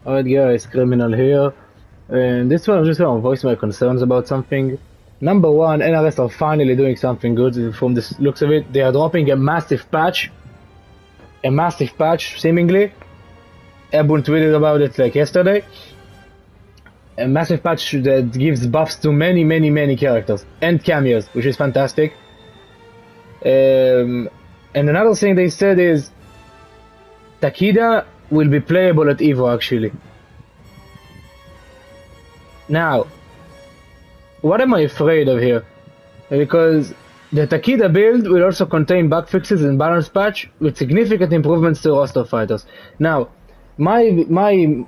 Alright guys, Criminal here, and this one I'm just gonna voice my concerns about something. Number one, NRS are finally doing something good from the looks of it. They are dropping a massive patch, seemingly. Ebon tweeted about it like yesterday. A massive patch that gives buffs to many characters and cameos, which is fantastic. And another thing they said is Takeda will be playable at Evo actually. Now, what am I afraid of here? Because the Takeda build will also contain bug fixes and balance patch with significant improvements to roster fighters. Now, my main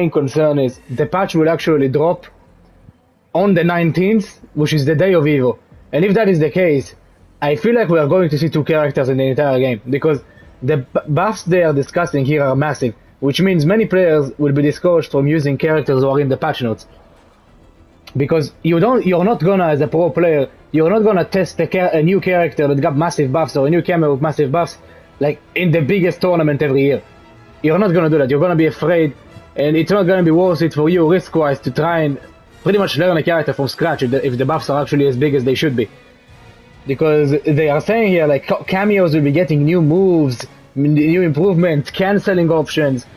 concern is the patch will actually drop on the 19th, which is the day of Evo. And if that is the case, I feel like we are going to see two characters in the entire game, because the buffs they are discussing here are massive, which means many players will be discouraged from using characters who are in the patch notes. Because you're not gonna, as a pro player, you're not gonna test a new character that got massive buffs or a new camera with massive buffs, like in the biggest tournament every year. You're not gonna do that. You're gonna be afraid, and it's not gonna be worth it for you risk-wise to try and pretty much learn a character from scratch if the buffs are actually as big as they should be. Because they are saying here, like, cameos will be getting new moves, new improvements, cancelling options,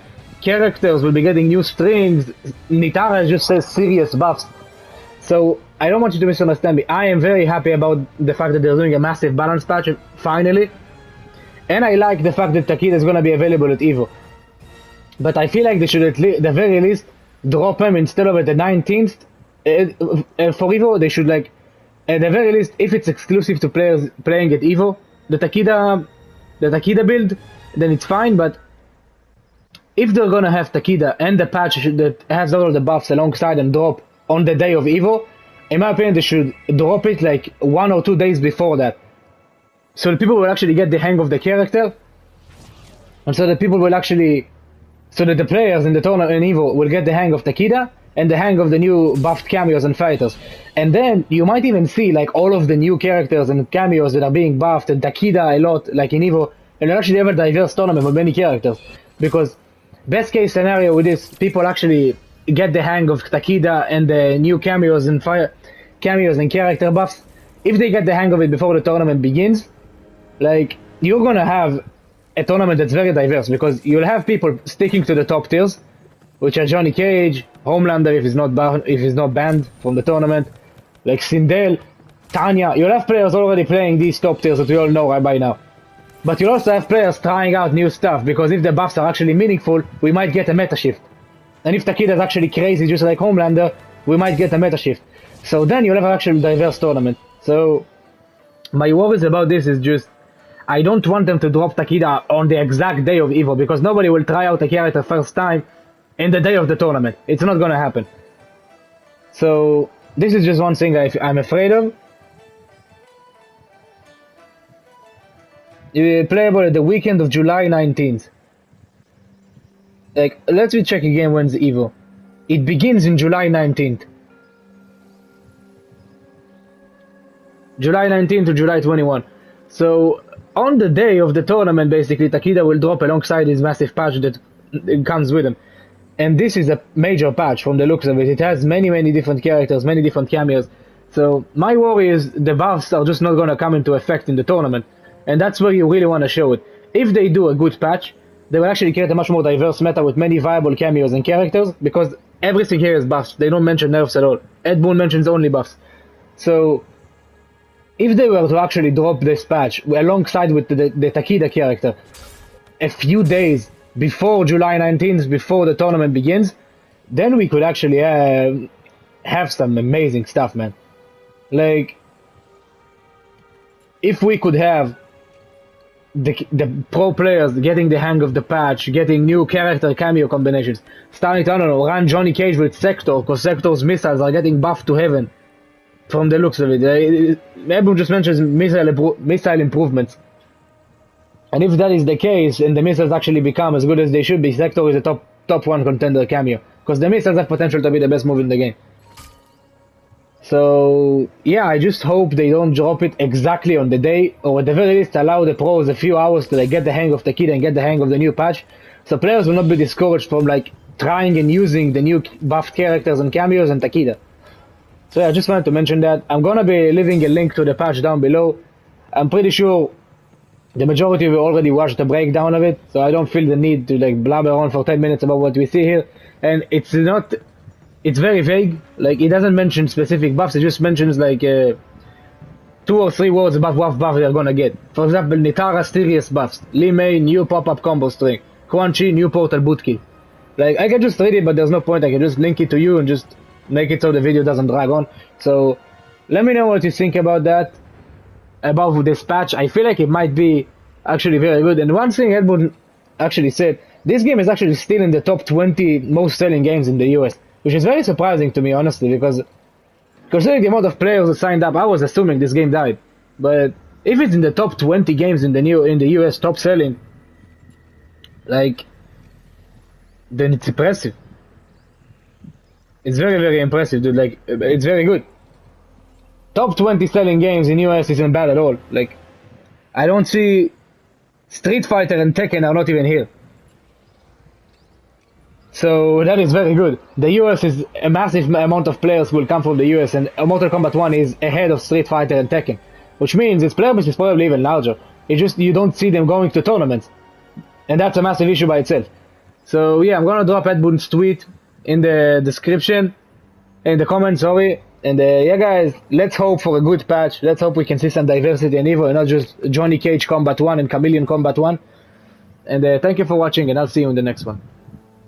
characters will be getting new strings. Nitara just says serious buffs. So, I don't want you to misunderstand me. I am very happy about the fact that they're doing a massive balance patch, finally. And I like the fact that Takeda is going to be available at Evo. But I feel like they should at the very least drop him instead of at the 19th. For Evo, they should, like, at the very least, if it's exclusive to players playing at Evo, the Takeda build, then it's fine. But if they're gonna have Takeda and the patch that has all of the buffs alongside and drop on the day of Evo, in my opinion, they should drop it like 1 or 2 days before that, so that people will actually get the hang of the character, and so that the players in the tournament in Evo will get the hang of Takeda and the hang of the new buffed cameos and fighters. And then you might even see like all of the new characters and cameos that are being buffed and Takeda a lot, like in Evo, and actually have a diverse tournament with many characters. Because best case scenario with this, people actually get the hang of Takeda and the new cameos and character buffs. If they get the hang of it before the tournament begins, like, you're gonna have a tournament that's very diverse, because you'll have people sticking to the top tiers, which are Johnny Cage, Homelander if he's not banned from the tournament, like Sindel, Tanya. You'll have players already playing these top tiers that we all know right by now. But you'll also have players trying out new stuff, because if the buffs are actually meaningful, we might get a meta shift. And if Takeda is actually crazy just like Homelander, we might get a meta shift. So then you'll have an actually diverse tournament. So my worries about this is just, I don't want them to drop Takeda on the exact day of Evo, because nobody will try out a character first time in the day of the tournament. It's not gonna happen. So this is just one thing I'm afraid of. Playable at the weekend of July 19th. Like, let's check again when's Evo. It begins in July 19th. July 19th to July 21. So on the day of the tournament, basically, Takeda will drop alongside his massive patch that comes with him. And this is a major patch from the looks of it. It has many different characters, many different cameos. So my worry is the buffs are just not going to come into effect in the tournament. And that's where you really want to show it. If they do a good patch, they will actually create a much more diverse meta with many viable cameos and characters, because everything here is buffs. They don't mention nerfs at all. Ed Boon mentions only buffs. So if they were to actually drop this patch alongside with the Takeda character a few days before July 19th, before the tournament begins, then we could actually have some amazing stuff, man. Like, if we could have the pro players getting the hang of the patch, getting new character cameo combinations, starting to, I don't know, run Johnny Cage with Sector, because Sector's missiles are getting buffed to heaven from the looks of it. Everyone just mentions missile improvements. And if that is the case, and the missiles actually become as good as they should be, Sector is a top 1 contender cameo, because the missiles have potential to be the best move in the game. So yeah, I just hope they don't drop it exactly on the day, or at the very least allow the pros a few hours to like get the hang of Takeda and get the hang of the new patch, so players will not be discouraged from like trying and using the new buffed characters and cameos and Takeda. So yeah, I just wanted to mention that. I'm gonna be leaving a link to the patch down below. I'm pretty sure the majority of you already watched the breakdown of it, so I don't feel the need to like blabber on for 10 minutes about what we see here. And it's very vague. Like, it doesn't mention specific buffs, it just mentions like 2 or 3 words about what buff they're gonna get. For example, Nitara Styrius buffs, Li Mei new pop-up combo string, Quan Chi new portal bootkey. Like, I can just read it, but there's no point. I can just link it to you and just make it so the video doesn't drag on. So let me know what you think about that, about this patch. I feel like it might be actually very good. And one thing Edmund actually said, this game is actually still in the top 20 most selling games in the US, which is very surprising to me, honestly, because considering the amount of players that signed up, I was assuming this game died. But if it's in the top 20 games in the US top selling, like, then it's impressive. It's very, very impressive, dude. Like, it's very good. Top 20 selling games in US isn't bad at all. Like, I don't see Street Fighter and Tekken are not even here. So that is very good. The US is a massive amount of players will come from the US, and Mortal Kombat 1 is ahead of Street Fighter and Tekken, which means its player base is probably even larger. It's just you don't see them going to tournaments, and that's a massive issue by itself. So yeah, I'm gonna drop Edmund's tweet in the description, in the comments, sorry. And yeah, guys, let's hope for a good patch. Let's hope we can see some diversity in EVO and not just Johnny Cage Combat 1 and Chameleon Combat 1. And thank you for watching, and I'll see you in the next one.